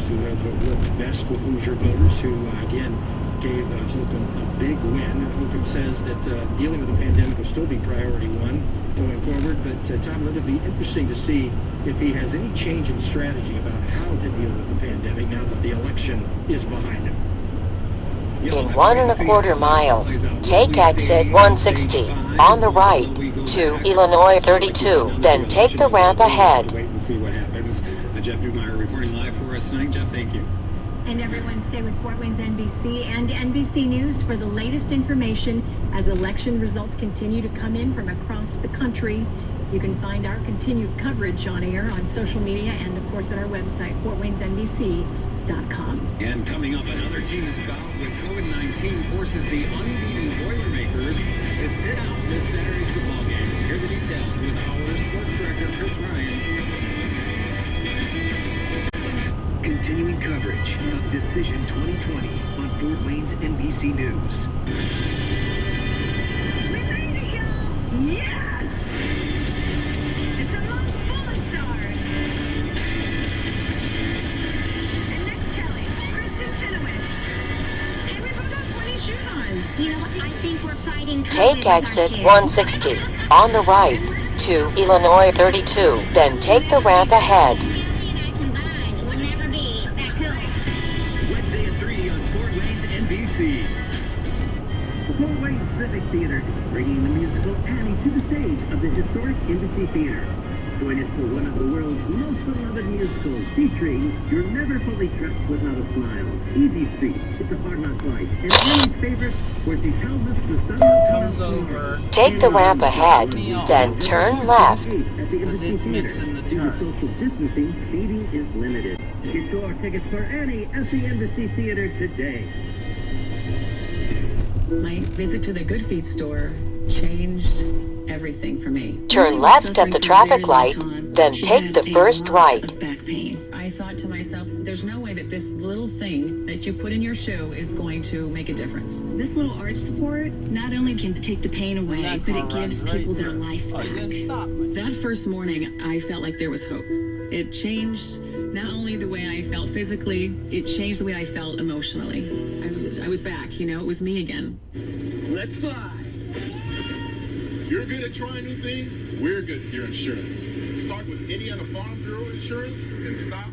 to have worked best with Hoosier voters who, again, gave Holcomb a big win. Holcomb says that dealing with the pandemic will still be priority one going forward, but Tom, it'll be interesting to see if he has any change in strategy about how to deal with the pandemic now that the election is behind him. In 1¼ miles, take exit 160 on the right to Illinois 32, then take the ramp ahead. Wait and see what happens. Jeff Dumeier reporting live for us tonight. Jeff, thank you. And everyone stay with Fort Wayne's NBC and NBC News for the latest information as election results continue to come in from across the country. You can find our continued coverage on air, on social media, and of course at our website, fortwaynesnbc.com. And coming up, another team's bout with COVID-19 forces the unbeaten Boilermakers to sit out this Saturday's football game. Here are the details with our sports director, Chris Ryan. Continuing coverage of Decision 2020 on Fort Wayne's NBC News. We made it, y'all! Yes! It's a month full of stars. And next, Kelly, Kristen Chenoweth. Hey, we both have 20 shoes on. You know, I think we're fighting. Take exit 160 on the right to Illinois 32, then take the ramp ahead. Wednesday at 3 on Fort Wayne's NBC. The Fort Wayne Civic Theater is bringing the musical Annie to the stage of the historic Embassy Theater. Join us for one of the world's most beloved musicals featuring You're Never Fully Dressed Without a Smile, Easy Street, It's a Hard Knock Life, and Annie's favorites where she tells us the sun will come out tomorrow. Take the ramp ahead, then turn left. At the Embassy Theater. Due to social distancing, seating is limited. Get your tickets for Annie at the Embassy Theater today. My visit to the Good Feet store changed everything for me. Turn left at the traffic light, then take the first right. Back pain. I thought to myself, there's no way that this little thing that you put in your shoe is going to make a difference. This little arch support not only can take the pain away, but it gives people their life back. That first morning, I felt like there was hope. It changed not only the way I felt physically, it changed the way I felt emotionally. I was back, you know, it was me again. Let's fly. You're good at trying new things. We're good at your insurance. Start with Indiana Farm Bureau Insurance and stop